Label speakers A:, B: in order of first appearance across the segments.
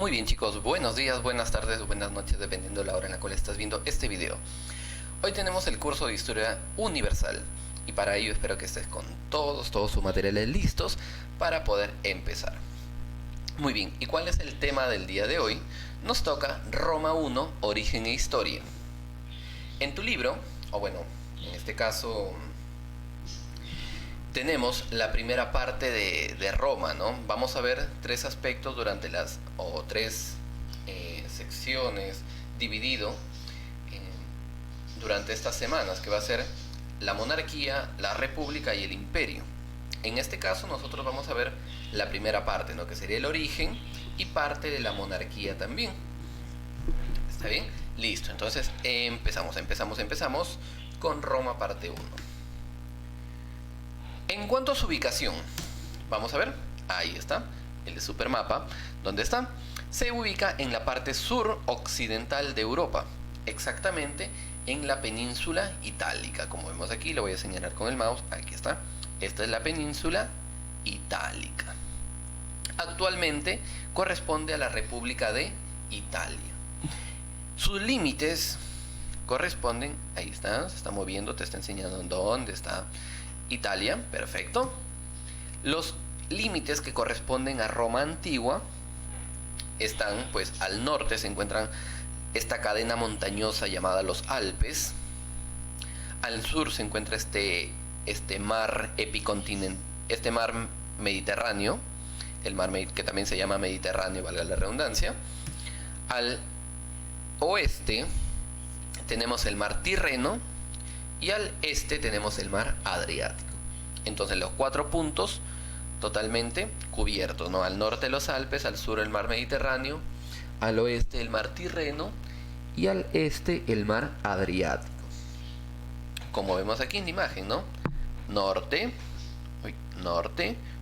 A: Muy bien chicos, buenos días, buenas tardes o buenas noches dependiendo de la hora en la cual estás viendo este video. Hoy tenemos el curso de Historia Universal y para ello espero que estés con todos sus materiales listos para poder empezar. Muy bien, ¿y cuál es el tema del día de hoy? Nos toca Roma 1, Origen e Historia. En tu libro, o bueno, en este caso tenemos la primera parte de Roma, ¿no? Vamos a ver tres aspectos durante tres secciones dividido durante estas semanas, que va a ser la monarquía, la república y el imperio. En este caso nosotros vamos a ver la primera parte, ¿no? Que sería el origen y parte de la monarquía también. ¿Está bien? Listo, entonces empezamos con Roma parte 1. En cuanto a su ubicación, vamos a ver, ahí está, el supermapa. ¿Dónde está? Se ubica en la parte sur-occidental de Europa, exactamente en la península itálica. Como vemos aquí, lo voy a señalar con el mouse, aquí está. Esta es la península itálica. Actualmente corresponde a la República de Italia. Sus límites corresponden, ahí está, se está moviendo, te está enseñando dónde está Italia, perfecto. Los límites que corresponden a Roma antigua están, pues, al norte se encuentran esta cadena montañosa llamada los Alpes. Al sur se encuentra este mar este mar Mediterráneo, el mar que también se llama Mediterráneo, valga la redundancia. Al oeste tenemos el mar Tirreno y al este tenemos el mar Adriático. Entonces los 4 puntos totalmente cubiertos, ¿no? Al norte los Alpes, al sur el mar Mediterráneo, al oeste el mar Tirreno y al este el mar Adriático. Como vemos aquí en la imagen, ¿no? Norte,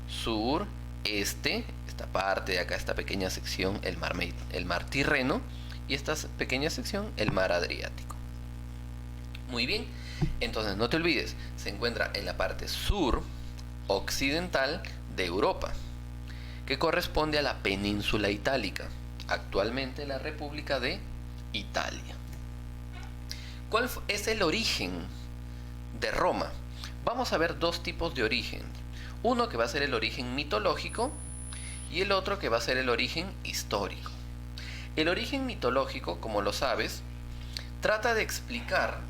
A: sur, este, esta parte de acá, esta pequeña sección, el mar Tirreno, y esta pequeña sección, el mar Adriático. Muy bien, entonces no te olvides, se encuentra en la parte sur occidental de Europa, que corresponde a la península itálica, actualmente la República de Italia. ¿Cuál es el origen de Roma? Vamos a ver dos tipos de origen. Uno que va a ser el origen mitológico y el otro que va a ser el origen histórico. El origen mitológico, como lo sabes, trata de explicar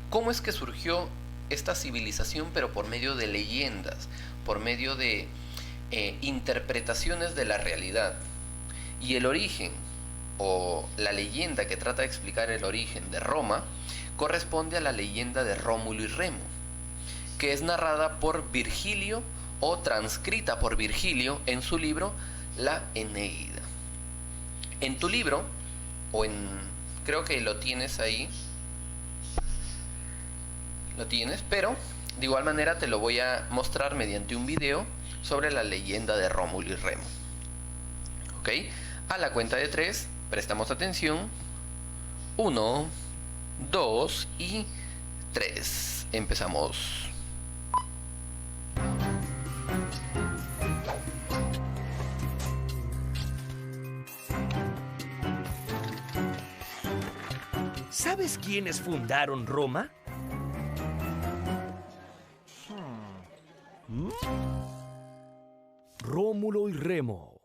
A: cómo es que surgió esta civilización, pero por medio de leyendas, por medio de interpretaciones de la realidad. Y el origen, o la leyenda que trata de explicar el origen de Roma, corresponde a la leyenda de Rómulo y Remo, que es narrada por Virgilio o transcrita por Virgilio en su libro La Eneida. En tu libro, creo que lo tienes ahí, lo tienes, pero de igual manera te lo voy a mostrar mediante un video sobre la leyenda de Rómulo y Remo. ¿Ok? A la cuenta de 3, prestamos atención. 1, 2 y 3. Empezamos.
B: ¿Sabes quiénes fundaron Roma? Rómulo y Remo.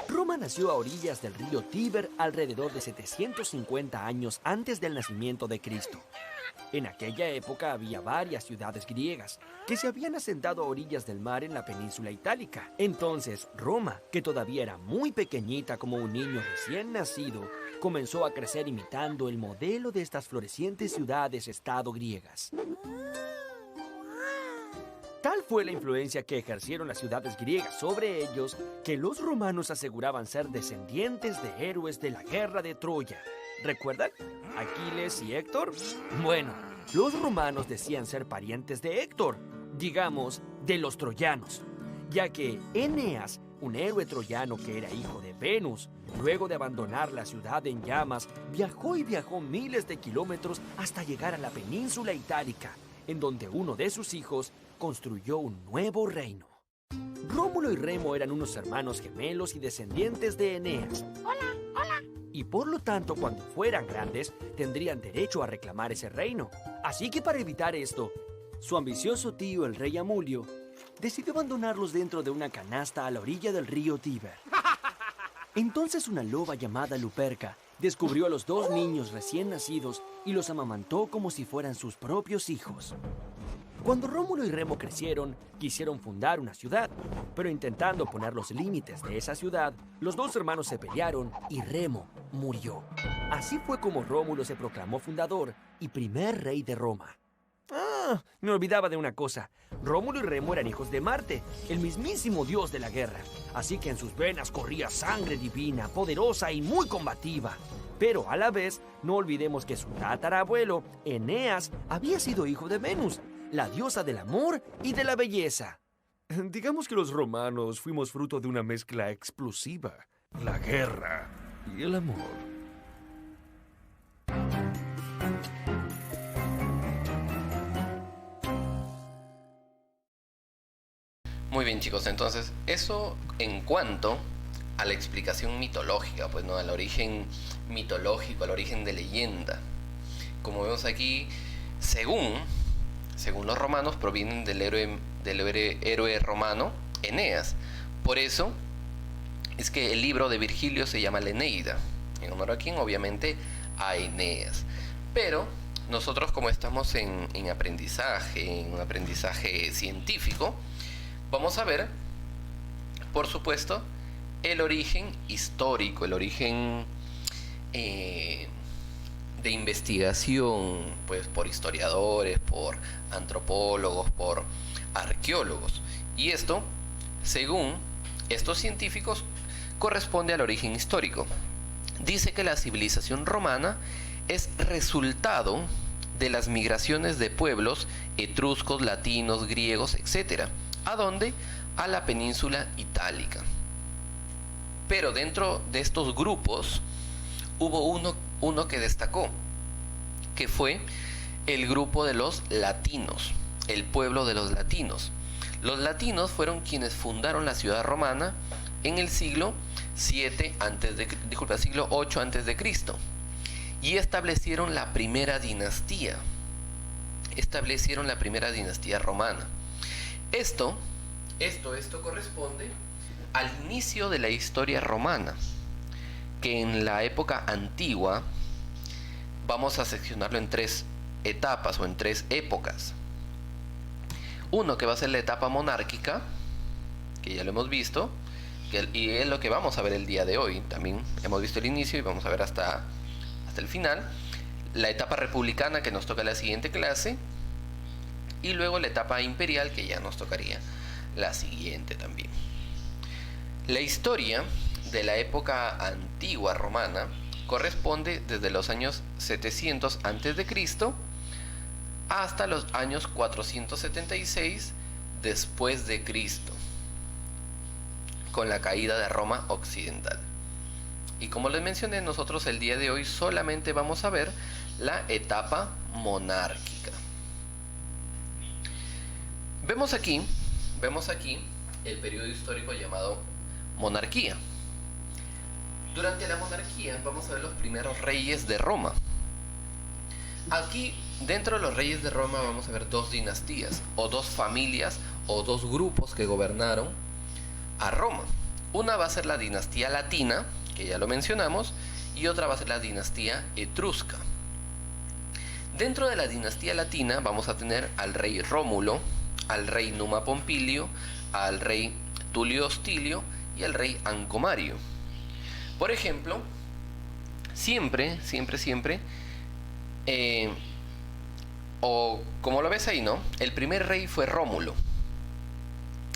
B: Roma nació a orillas del río Tíber alrededor de 750 años antes del nacimiento de Cristo. En aquella época había varias ciudades griegas que se habían asentado a orillas del mar en la península itálica. Entonces, Roma, que todavía era muy pequeñita como un niño recién nacido, comenzó a crecer imitando el modelo de estas florecientes ciudades-estado griegas. Tal fue la influencia que ejercieron las ciudades griegas sobre ellos que los romanos aseguraban ser descendientes de héroes de la guerra de Troya. ¿Recuerdan? ¿Aquiles y Héctor? Bueno, los romanos decían ser parientes de Héctor, digamos, de los troyanos, ya que Eneas, un héroe troyano que era hijo de Venus, luego de abandonar la ciudad en llamas, viajó miles de kilómetros hasta llegar a la península itálica, en donde uno de sus hijos construyó un nuevo reino. Rómulo y Remo eran unos hermanos gemelos y descendientes de Eneas. Hola. Y por lo tanto, cuando fueran grandes, tendrían derecho a reclamar ese reino. Así que para evitar esto, su ambicioso tío, el rey Amulio, decidió abandonarlos dentro de una canasta a la orilla del río Tíber. Entonces una loba llamada Luperca descubrió a los dos niños recién nacidos y los amamantó como si fueran sus propios hijos. Cuando Rómulo y Remo crecieron, quisieron fundar una ciudad, pero intentando poner los límites de esa ciudad, los dos hermanos se pelearon y Remo murió. Así fue como Rómulo se proclamó fundador y primer rey de Roma. Me olvidaba de una cosa. Rómulo y Remo eran hijos de Marte, el mismísimo dios de la guerra. Así que en sus venas corría sangre divina, poderosa y muy combativa. Pero a la vez, no olvidemos que su tatarabuelo, Eneas, había sido hijo de Venus, la diosa del amor y de la belleza. Digamos que los romanos fuimos fruto de una mezcla explosiva, la guerra y el amor.
A: Muy bien, chicos, entonces eso en cuanto a la explicación mitológica, pues no, al origen mitológico, al origen de leyenda. Como vemos aquí, según los romanos, provienen del héroe romano Eneas. Por eso es que el libro de Virgilio se llama la Eneida, en honor a quien, obviamente, a Eneas. Pero nosotros, como estamos en un aprendizaje científico, vamos a ver, por supuesto, el origen histórico, el origen de investigación, pues por historiadores, por antropólogos, por arqueólogos. Y esto, según estos científicos, corresponde al origen histórico. Dice que la civilización romana es resultado de las migraciones de pueblos etruscos, latinos, griegos, etc. ¿A dónde? A la península itálica. Pero dentro de estos grupos hubo uno que destacó, que fue el grupo de los latinos, el pueblo de los latinos. Los latinos fueron quienes fundaron la ciudad romana en el siglo siglo 8 antes de Cristo, y establecieron la primera dinastía. Romana. Esto corresponde al inicio de la historia romana, que en la época antigua vamos a seccionarlo en 3 etapas o en 3 épocas. Uno que va a ser la etapa monárquica, que ya lo hemos visto, y es lo que vamos a ver el día de hoy. También hemos visto el inicio y vamos a ver hasta el final. La etapa republicana, que nos toca la siguiente clase, y luego la etapa imperial, que ya nos tocaría la siguiente también. La historia de la época antigua romana corresponde desde los años 700 a.C. hasta los años 476 después de Cristo, con la caída de Roma occidental. Y como les mencioné, nosotros el día de hoy solamente vamos a ver la etapa monárquica. Vemos aquí el periodo histórico llamado monarquía. Durante la monarquía vamos a ver los primeros reyes de Roma. Aquí, dentro de los reyes de Roma, vamos a ver 2 dinastías, o 2 familias, o 2 grupos que gobernaron a Roma. Una va a ser la dinastía latina, que ya lo mencionamos, y otra va a ser la dinastía etrusca. Dentro de la dinastía latina vamos a tener al rey Rómulo, al rey Numa Pompilio, al rey Tulio Hostilio y al rey Ancomario. Por ejemplo, siempre, o como lo ves ahí, ¿no? El primer rey fue Rómulo,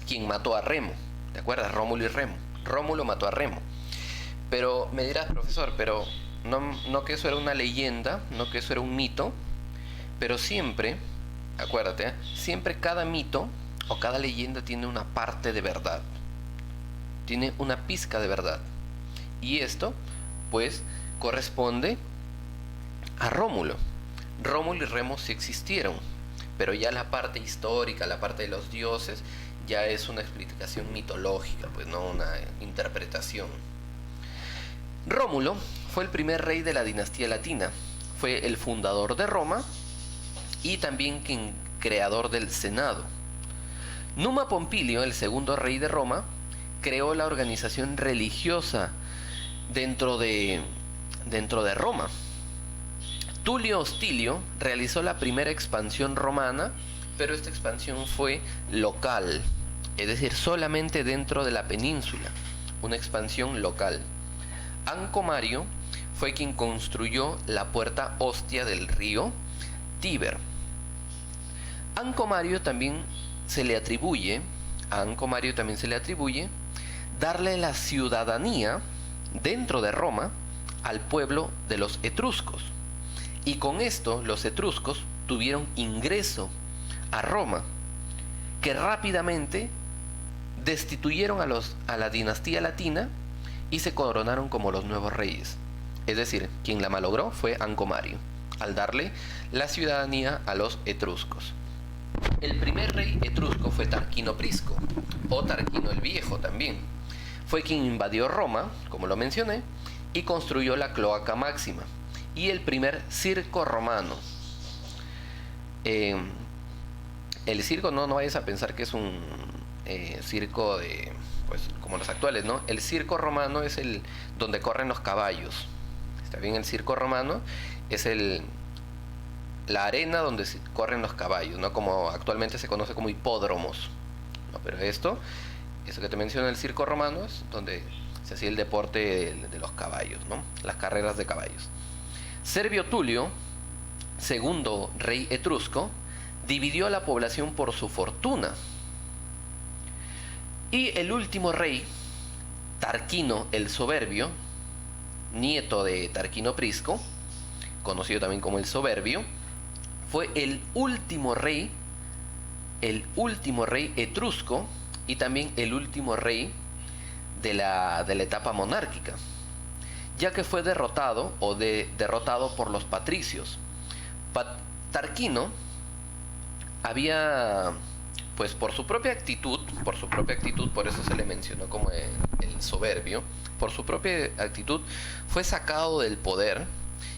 A: quien mató a Remo. ¿Te acuerdas? Rómulo y Remo. Rómulo mató a Remo. Pero me dirás, profesor, pero no que eso era una leyenda, no que eso era un mito, pero siempre, acuérdate, siempre cada mito o cada leyenda tiene una parte de verdad, tiene una pizca de verdad. Y esto, pues, corresponde a Rómulo. Rómulo y Remo sí existieron, pero ya la parte histórica, la parte de los dioses, ya es una explicación mitológica, pues no una interpretación. Rómulo fue el primer rey de la dinastía latina, fue el fundador de Roma y también quien creador del Senado. Numa Pompilio, el segundo rey de Roma, creó la organización religiosa dentro de Roma. Tulio Hostilio realizó la primera expansión romana, pero esta expansión fue local, es decir, solamente dentro de la península, una expansión local. Anco Mario fue quien construyó la puerta Ostia del río Tíber. A Anco Mario también se le atribuye darle la ciudadanía dentro de Roma al pueblo de los etruscos. Y con esto los etruscos tuvieron ingreso a Roma, que rápidamente destituyeron a la dinastía latina y se coronaron como los nuevos reyes. Es decir, quien la malogró fue Anco Mario, al darle la ciudadanía a los etruscos. El primer rey etrusco fue Tarquino Prisco, o Tarquino el Viejo también. Fue quien invadió Roma, como lo mencioné, y construyó la Cloaca Máxima y el primer circo romano. El circo, no vayas a pensar que es un circo de, pues, como los actuales, ¿no? El circo romano es el donde corren los caballos. Está bien, el circo romano es la arena donde corren los caballos, ¿no? Como actualmente se conoce como hipódromos, ¿no? Pero eso que te menciono, el circo romano, es donde se hacía el deporte de los caballos, ¿no? Las carreras de caballos. Servio Tulio, segundo rey etrusco, dividió a la población por su fortuna. Y el último rey, Tarquino el Soberbio, nieto de Tarquino Prisco, conocido también como el Soberbio, fue el último rey etrusco y también el último rey de la etapa monárquica, ya que fue derrotado por los patricios. Tarquino había, pues por su propia actitud, por eso se le mencionó como el soberbio, por su propia actitud fue sacado del poder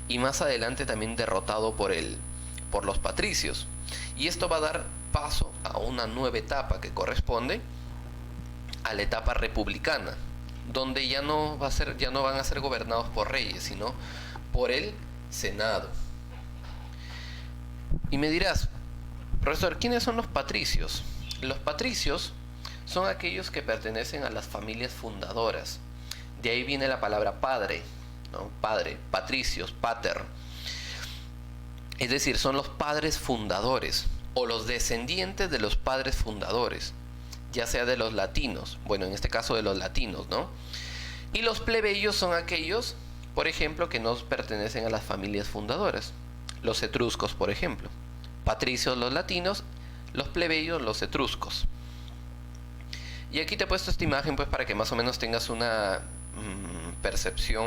A: y más adelante también derrotado por los patricios. Y esto va a dar paso a una nueva etapa que corresponde a la etapa republicana, donde ya no van a ser gobernados por reyes, sino por el Senado. Y me dirás, profesor, ¿quiénes son los patricios? Los patricios son aquellos que pertenecen a las familias fundadoras. De ahí viene la palabra padre, ¿no? Padre, patricios, pater. Es decir, son los padres fundadores o los descendientes de los padres fundadores, ya sea de los latinos, bueno, en este caso de los latinos, ¿no? Y los plebeyos son aquellos, por ejemplo, que no pertenecen a las familias fundadoras. Los etruscos, por ejemplo. Patricios los latinos, los plebeyos los etruscos. Y aquí te he puesto esta imagen pues para que más o menos tengas una percepción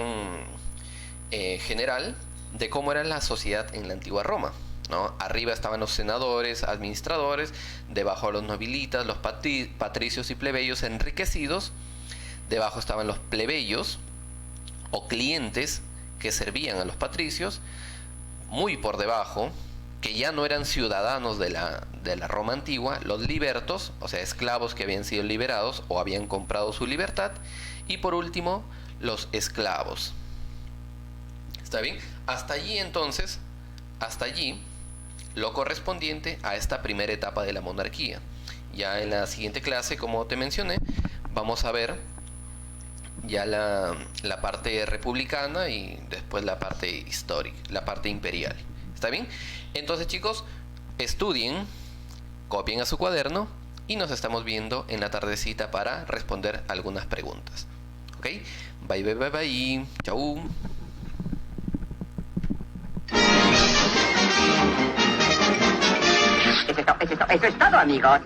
A: general de cómo era la sociedad en la antigua Roma, ¿no? Arriba estaban los senadores, administradores, debajo los nobilitas, los patricios y plebeyos enriquecidos, debajo estaban los plebeyos o clientes que servían a los patricios, muy por debajo, que ya no eran ciudadanos de la Roma antigua, los libertos, o sea, esclavos que habían sido liberados o habían comprado su libertad, y por último, los esclavos. ¿Está bien? Hasta allí lo correspondiente a esta primera etapa de la monarquía. Ya en la siguiente clase, como te mencioné, vamos a ver ya la parte republicana y después la parte histórica, la parte imperial. ¿Está bien? Entonces, chicos, estudien, copien a su cuaderno y nos estamos viendo en la tardecita para responder algunas preguntas. ¿Ok? Bye, bye, bye, bye. Chau.
C: Eso es todo, amigos.